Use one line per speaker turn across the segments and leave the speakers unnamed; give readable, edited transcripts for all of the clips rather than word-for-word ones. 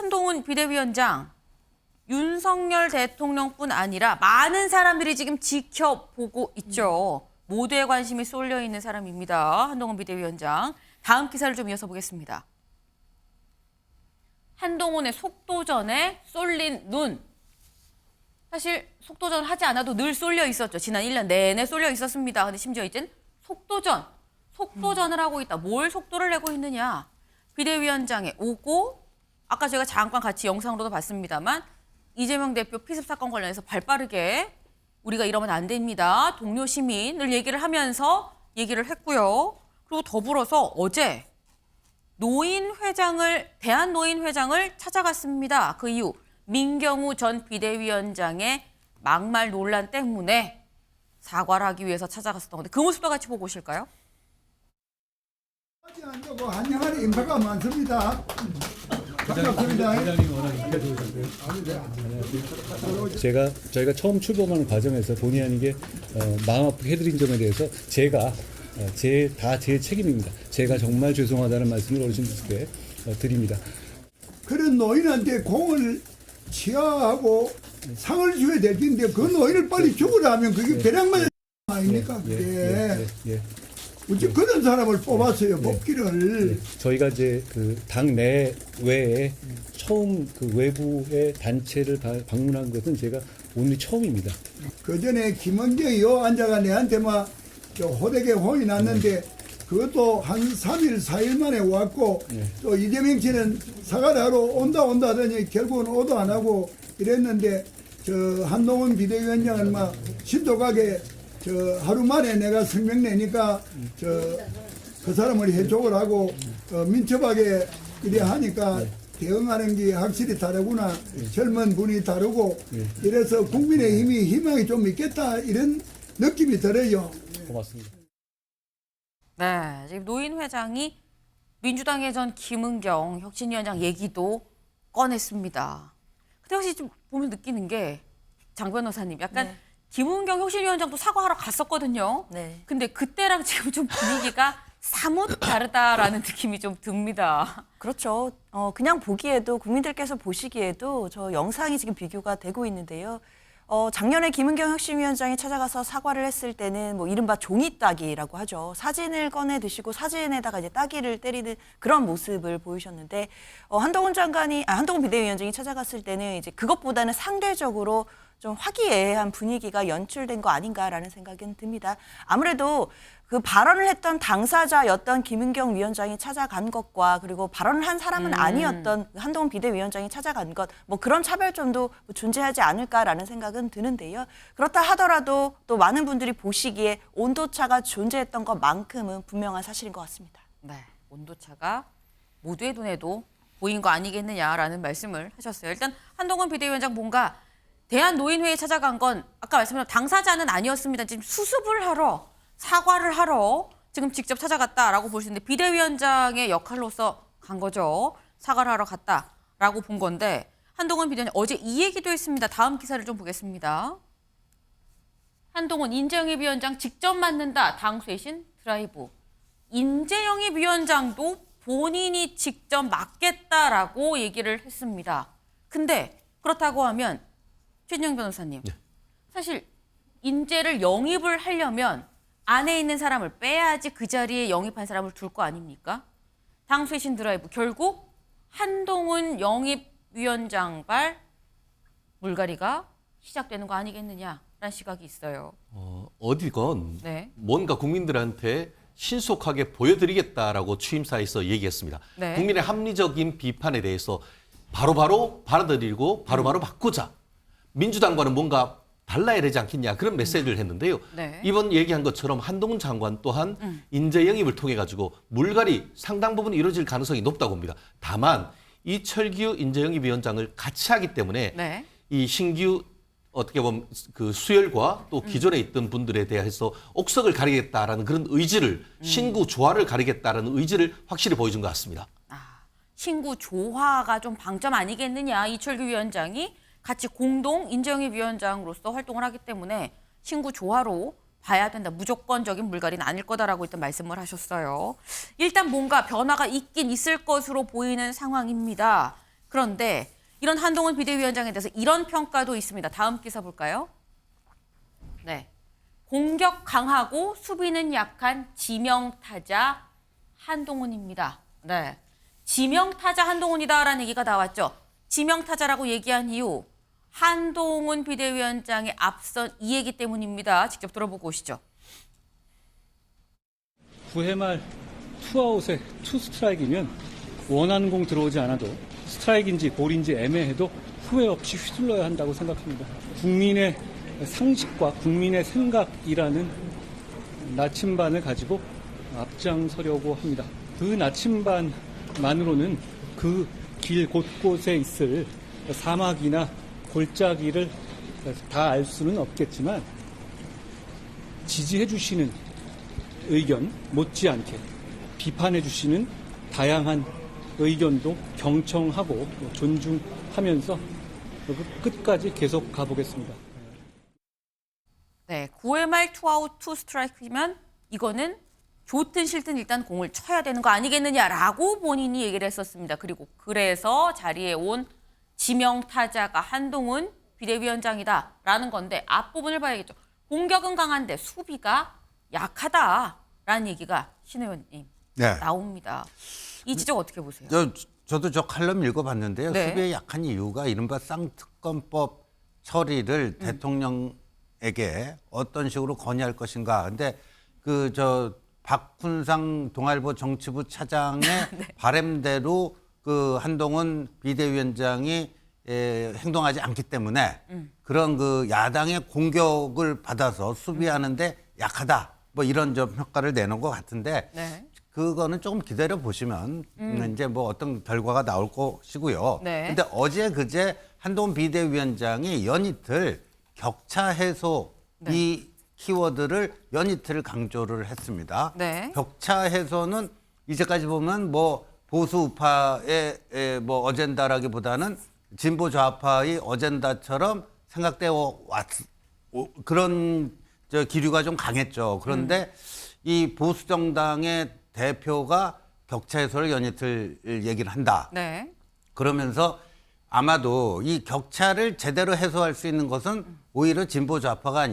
한동훈 비대위원장, 윤석열 대통령뿐 아니라 많은 사람들이 지금 지켜보고 있죠. 모두의 관심이 쏠려 있는 사람입니다. 한동훈 비대위원장. 다음 기사를 좀 이어서 보겠습니다. 한동훈의 속도전에 쏠린 눈. 사실 속도전 하지 않아도 늘 쏠려 있었죠. 지난 1년 내내 쏠려 있었습니다. 근데 심지어 이젠 속도전을 하고 있다. 뭘 속도를 내고 있느냐. 비대위원장에 오고 아까 제가 잠깐 같이 영상으로도 봤습니다만 이재명 대표 피습 사건 관련해서 발빠르게 우리가 이러면 안 됩니다. 동료 시민을 얘기를 하면서 얘기를 했고요. 그리고 더불어서 어제 대한노인회장을 찾아갔습니다. 그 이후 민경우 전 비대위원장의 막말 논란 때문에 사과를 하기 위해서 찾아갔었던 건데 그 모습도 같이 보고 오실까요?
하지 않고 한양안에 인파가 많습니다. 반갑습니다.
저희가 처음 출범하는 과정에서 본의 아니게 마음 아프게 해드린 점에 대해서 제가 제 책임입니다. 제가 정말 죄송하다는 말씀을 어르신들께 드립니다.
그런 노인한테 공을 취하하고 상을 줘야 될 텐데 그 노인을 빨리 죽으라 하면 그게 배량만 아닙니까? 그게. 어째 그런 사람을 뽑았어요, 뽑기를.
저희가 이제 그 당 내외에 처음 그 외부의 단체를 방문한 것은 제가 오늘 처음입니다.
그 전에 김원경이 요 앉아가 내한테 막 호되게 혼이 났는데 그것도 한 3일, 4일 만에 왔고 또 이재명 씨는 사과를 하러 온다 하더니 결국은 오도 안 하고 이랬는데 저 한동훈 비대위원장은 막 신속하게 하루 만에 내가 성명 내니까 그 사람을 해촉을 하고 민첩하게 이래 하니까 대응하는 게 확실히 다르구나. 젊은 분이 다르고 이래서 국민의힘이 희망이 좀 있겠다 이런 느낌이 들어요.
고맙습니다.
네, 지금 노인 회장이 민주당의 전 김은경 혁신위원장 얘기도 꺼냈습니다. 근데 혹시 좀 보면 느끼는 게 장 변호사님 약간 김은경 혁신위원장도 사과하러 갔었거든요.
네.
근데 그때랑 지금 좀 분위기가 사뭇 다르다라는 느낌이 좀 듭니다.
그렇죠. 그냥 보기에도 국민들께서 보시기에도 저 영상이 지금 비교가 되고 있는데요. 작년에 김은경 혁신위원장이 찾아가서 사과를 했을 때는 뭐 이른바 종이 따기라고 하죠. 사진을 꺼내 드시고 사진에다가 이제 따기를 때리는 그런 모습을 보이셨는데 한동훈 비대위원장이 찾아갔을 때는 이제 그것보다는 상대적으로 좀 화기애애한 분위기가 연출된 거 아닌가라는 생각은 듭니다. 아무래도 그 발언을 했던 당사자였던 김은경 위원장이 찾아간 것과 그리고 발언을 한 사람은 아니었던 한동훈 비대위원장이 찾아간 것, 뭐 그런 차별점도 존재하지 않을까라는 생각은 드는데요. 그렇다 하더라도 또 많은 분들이 보시기에 온도차가 존재했던 것만큼은 분명한 사실인 것 같습니다.
네, 온도차가 모두의 눈에도 보인 거 아니겠느냐라는 말씀을 하셨어요. 일단 한동훈 비대위원장 뭔가 대한노인회에 찾아간 건 아까 말씀드린 당사자는 아니었습니다. 지금 수습을 하러 사과를 하러 지금 직접 찾아갔다라고 볼 수 있는데 비대위원장의 역할로서 간 거죠. 사과를 하러 갔다라고 본 건데 한동훈 비대위원장 어제 이 얘기도 했습니다. 다음 기사를 좀 보겠습니다. 한동훈 인재영입 위원장 직접 맡는다. 당 쇄신 드라이브. 인재영입 위원장도 본인이 직접 맡겠다라고 얘기를 했습니다. 근데 그렇다고 하면 최진영 변호사님, 사실 인재를 영입을 하려면 안에 있는 사람을 빼야지 그 자리에 영입한 사람을 둘 거 아닙니까? 당 쇄신 드라이브 결국 한동훈 영입위원장발 물갈이가 시작되는 거 아니겠느냐라는 시각이 있어요.
어디건
네.
뭔가 국민들한테 신속하게 보여드리겠다라고 취임사에서 얘기했습니다.
네.
국민의 합리적인 비판에 대해서 바로바로 받아들이고 바로바로 바꾸자. 민주당과는 뭔가 달라야 되지 않겠냐 그런 메시지를 했는데요.
네.
이번 얘기한 것처럼 한동훈 장관 또한 인재 영입을 통해 가지고 물갈이 상당 부분 이루어질 가능성이 높다고 봅니다. 다만 이철규 인재 영입위원장을 같이 하기 때문에
네.
이 신규 어떻게 보면 그 수혈과 또 기존에 있던 분들에 대해서 옥석을 가리겠다라는 그런 의지를 신구 조화를 가리겠다라는 의지를 확실히 보여준 것 같습니다.
신구 조화가 좀 방점 아니겠느냐. 이철규 위원장이 같이 공동 인재영입위원장으로서 활동을 하기 때문에 신구 조화로 봐야 된다. 무조건적인 물갈이는 아닐 거다라고 일단 말씀을 하셨어요. 일단 뭔가 변화가 있긴 있을 것으로 보이는 상황입니다. 그런데 이런 한동훈 비대위원장에 대해서 이런 평가도 있습니다. 다음 기사 볼까요? 네. 공격 강하고 수비는 약한 지명타자 한동훈입니다. 네. 지명타자 한동훈이다라는 얘기가 나왔죠. 지명타자라고 얘기한 이유, 한동훈 비대위원장의 앞선 이 얘기 때문입니다. 직접 들어보고 오시죠.
9회 말 투아웃에 투 스트라이크면 원하는 공 들어오지 않아도 스트라이크인지 볼인지 애매해도 후회 없이 휘둘러야 한다고 생각합니다. 국민의 상식과 국민의 생각이라는 나침반을 가지고 앞장서려고 합니다. 그 나침반만으로는 그 길 곳곳에 있을 사막이나 골짜기를 다 알 수는 없겠지만 지지해 주시는 의견 못지않게 비판해 주시는 다양한 의견도 경청하고 존중하면서 끝까지 계속 가보겠습니다.
네, 9회 말 투아웃 투 스트라이크면 이거는 좋든 싫든 일단 공을 쳐야 되는 거 아니겠느냐라고 본인이 얘기를 했었습니다. 그리고 그래서 자리에 온 지명타자가 한동훈 비대위원장이다라는 건데 앞부분을 봐야겠죠. 공격은 강한데 수비가 약하다라는 얘기가 신 의원님
네.
나옵니다. 이 지적 어떻게 보세요?
저도 저 칼럼 읽어봤는데요.
네.
수비에 약한 이유가 이른바 쌍특검법 처리를 대통령에게 어떤 식으로 건의할 것인가. 근데 박훈상 동아일보 정치부 차장의
네.
바람대로 그 한동훈 비대위원장이 행동하지 않기 때문에 그런 그 야당의 공격을 받아서 수비하는데 약하다. 뭐 이런 좀 평가를 내놓은 것 같은데
네.
그거는 조금 기다려 보시면 이제 뭐 어떤 결과가 나올 것이고요.
네.
근데 어제 그제 한동훈 비대위원장이 연이틀 격차 해소
네.
이 키워드를 연이틀 강조를 했습니다.
네.
격차 해소는 이제까지 보면 뭐 보수 우파의 뭐 어젠다라기보다는 진보 좌파의 어젠다처럼 생각되어 그런 기류가 좀 강했죠. 그런데 이 보수 정당의 대표가 격차 해소를 연이틀 얘기를 한다.
네.
그러면서 아마도 이 격차를 제대로 해소할 수 있는 것은 오히려 진보 좌파가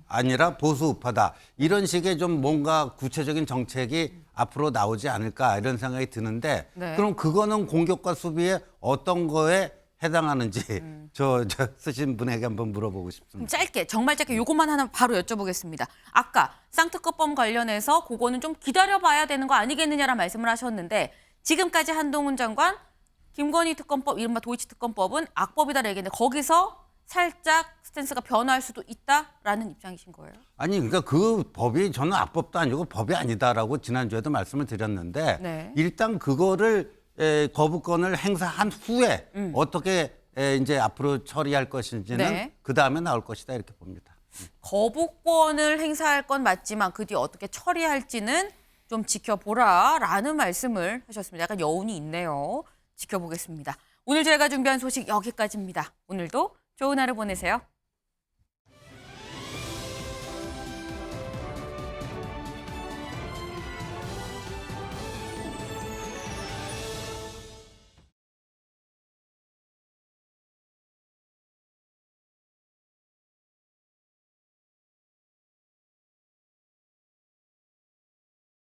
아니라 보수 우파다. 이런 식의 좀 뭔가 구체적인 정책이 앞으로 나오지 않을까 이런 생각이 드는데
네.
그럼 그거는 공격과 수비에 어떤 거에 해당하는지 저 쓰신 분에게 한번 물어보고 싶습니다.
짧게 정말 짧게 요것만 하나 바로 여쭤보겠습니다. 아까 쌍특검법 관련해서 그거는 좀 기다려봐야 되는 거 아니겠느냐라는 말씀을 하셨는데 지금까지 한동훈 장관 김건희 특검법 이른바 도이치 특검법은 악법이다라는 얘기인데 거기서 살짝 스탠스가 변화할 수도 있다라는 입장이신 거예요?
아니 그러니까 그 법이 저는 악법도 아니고 법이 아니다라고 지난주에도 말씀을 드렸는데
네.
일단 그거를 거부권을 행사한 후에 어떻게 이제 앞으로 처리할 것인지는
네.
그 다음에 나올 것이다 이렇게 봅니다.
거부권을 행사할 건 맞지만 그 뒤에 어떻게 처리할지는 좀 지켜보라라는 말씀을 하셨습니다. 약간 여운이 있네요. 지켜보겠습니다. 오늘 저희가 준비한 소식 여기까지입니다. 오늘도 좋은 하루 보내세요.